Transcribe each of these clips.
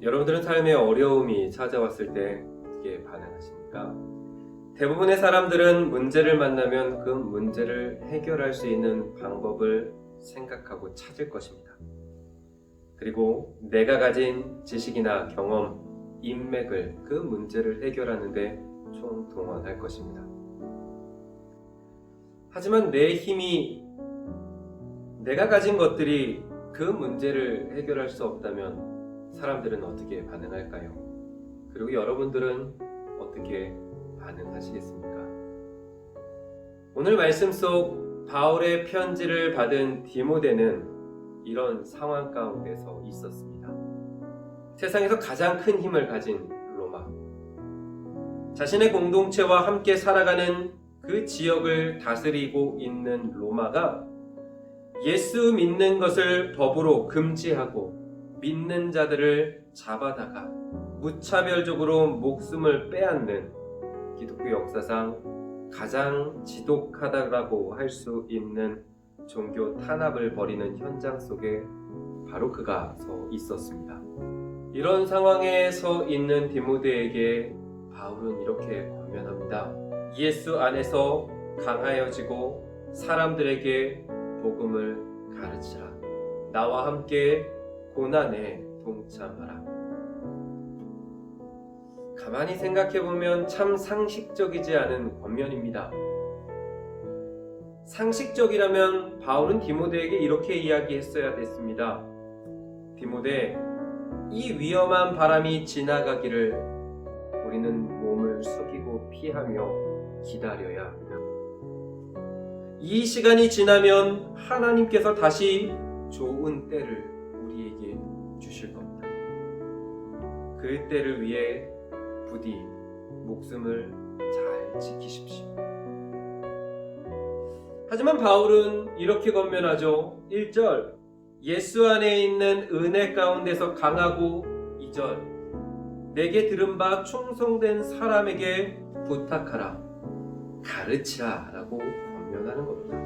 여러분들은 삶에 어려움이 찾아왔을 때 어떻게 반응하십니까? 대부분의 사람들은 문제를 만나면 그 문제를 해결할 수 있는 방법을 생각하고 찾을 것입니다. 그리고 내가 가진 지식이나 경험, 인맥을 그 문제를 해결하는 데 총동원할 것입니다. 하지만 내 힘이, 내가 가진 것들이 그 문제를 해결할 수 없다면 사람들은 어떻게 반응할까요? 그리고 여러분들은 어떻게 반응하시겠습니까? 오늘 말씀 속 바울의 편지를 받은 디모데는 이런 상황 가운데서 있었습니다. 세상에서 가장 큰 힘을 가진 로마, 자신의 공동체와 함께 살아가는 그 지역을 다스리고 있는 로마가 예수 믿는 것을 법으로 금지하고 믿는 자들을 잡아다가 무차별적으로 목숨을 빼앗는 기독교 역사상 가장 지독하다라고 할 수 있는 종교 탄압을 벌이는 현장 속에 바로 그가 서 있었습니다. 이런 상황에 서 있는 디모데에게 바울은 이렇게 권면합니다. 예수 안에서 강하여지고 사람들에게 복음을 가르치라. 나와 함께 고난에 동참하라. 가만히 생각해보면 참 상식적이지 않은 권면입니다. 상식적이라면 바울은 디모데에게 이렇게 이야기했어야 됐습니다. 디모데, 이 위험한 바람이 지나가기를 우리는 몸을 숙이고 피하며 기다려야 합니다. 이 시간이 지나면 하나님께서 다시 좋은 때를 우리에게 주실 겁니다. 그 때를 위해 부디 목숨을 잘 지키십시오. 하지만 바울은 이렇게 권면하죠. 1절, 예수 안에 있는 은혜 가운데서 강하고 2절, 내게 들은 바 충성된 사람에게 부탁하라, 가르치라 라고 권면하는 겁니다.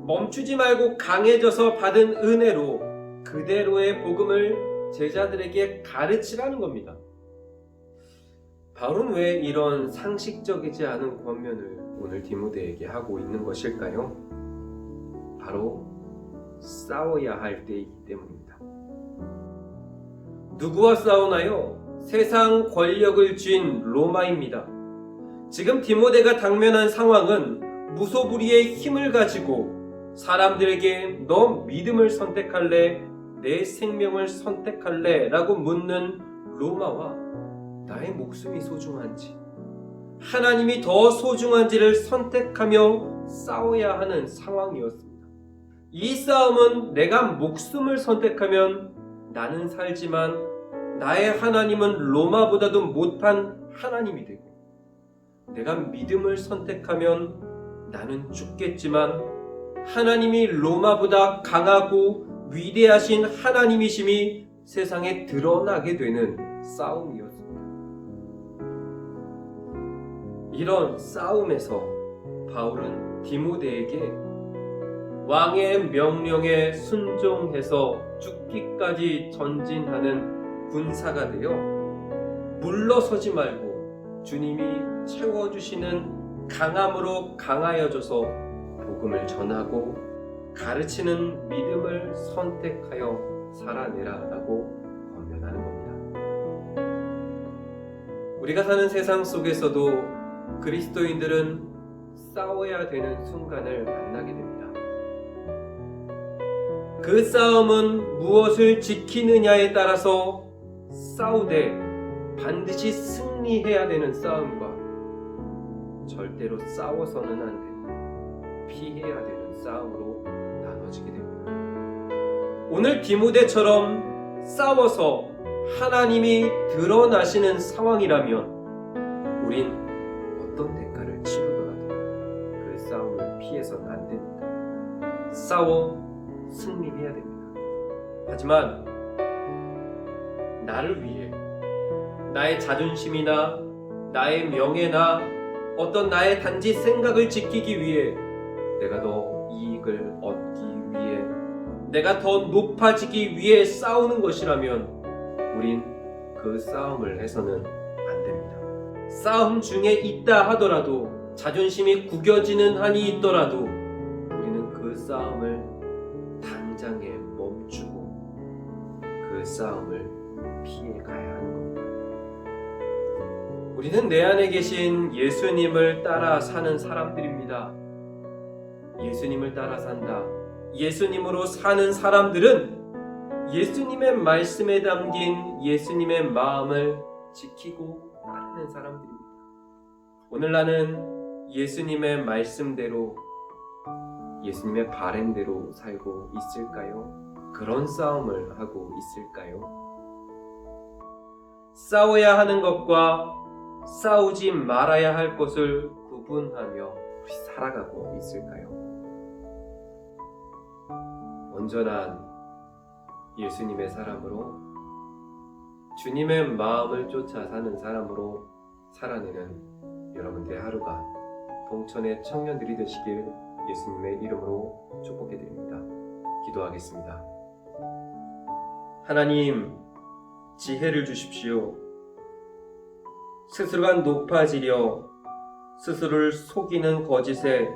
멈추지 말고 강해져서 받은 은혜로 그대로의 복음을 제자들에게 가르치라는 겁니다. 바울은 왜 이런 상식적이지 않은 권면을 오늘 디모데에게 하고 있는 것일까요? 바로 싸워야 할 때이기 때문입니다. 누구와 싸우나요? 세상 권력을 쥔 로마입니다. 지금 디모데가 당면한 상황은 무소불위의 힘을 가지고 사람들에게 너 믿음을 선택할래? 내 생명을 선택할래? 라고 묻는 로마와 나의 목숨이 소중한지, 하나님이 더 소중한지를 선택하며 싸워야 하는 상황이었습니다. 이 싸움은 내가 목숨을 선택하면 나는 살지만 나의 하나님은 로마보다도 못한 하나님이 되고, 내가 믿음을 선택하면 나는 죽겠지만 하나님이 로마보다 강하고 위대하신 하나님이심이 세상에 드러나게 되는 싸움이었습니다. 이런 싸움에서 바울은 디모데에게 왕의 명령에 순종해서 죽기까지 전진하는 군사가 되어 물러서지 말고 주님이 채워주시는 강함으로 강하여져서 복음을 전하고 가르치는 믿음을 선택하여 살아내라 라고 권면하는 겁니다. 우리가 사는 세상 속에서도 그리스도인들은 싸워야 되는 순간을 만나게 됩니다. 그 싸움은 무엇을 지키느냐에 따라서 싸우되 반드시 승리해야 되는 싸움과 절대로 싸워서는 안 되는 피해야 되는 싸움으로 나눠지게 됩니다. 오늘 디모데처럼 싸워서 하나님이 드러나시는 상황이라면 우린 어떤 대가를 치르더라도 그 싸움을 피해서는 안 됩니다. 싸워 승리해야 됩니다. 하지만 나를 위해, 나의 자존심이나 나의 명예나 어떤 나의 단지 생각을 지키기 위해, 내가 더 이익을 얻기 위해, 내가 더 높아지기 위해 싸우는 것이라면 우린 그 싸움을 해서는 안 됩니다. 싸움 중에 있다 하더라도, 자존심이 구겨지는 한이 있더라도 우리는 그 싸움을 당장에 멈추고 그 싸움을 피해 가야 하는 겁니다. 우리는 내 안에 계신 예수님을 따라 사는 사람들입니다. 예수님을 따라 산다. 예수님으로 사는 사람들은 예수님의 말씀에 담긴 예수님의 마음을 지키고 따르는 사람들입니다. 오늘 나는 예수님의 말씀대로, 예수님의 바램대로 살고 있을까요? 그런 싸움을 하고 있을까요? 싸워야 하는 것과 싸우지 말아야 할 것을 구분하며 우리 살아가고 있을까요? 온전한 예수님의 사람으로, 주님의 마음을 쫓아 사는 사람으로 살아내는 여러분들의 하루가 동천의 청년들이 되시길 예수님의 이름으로 축복해 드립니다. 기도하겠습니다. 하나님, 지혜를 주십시오. 스스로가 높아지려 스스로를 속이는 거짓에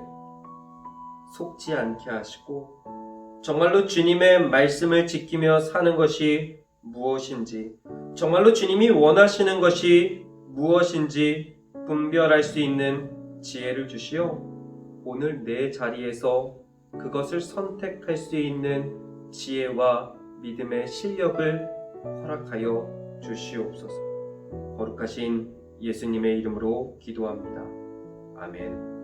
속지 않게 하시고, 정말로 주님의 말씀을 지키며 사는 것이 무엇인지, 정말로 주님이 원하시는 것이 무엇인지 분별할 수 있는 지혜를 주시어 오늘 내 자리에서 그것을 선택할 수 있는 지혜와 믿음의 실력을 허락하여 주시옵소서. 거룩하신 예수님의 이름으로 기도합니다. 아멘.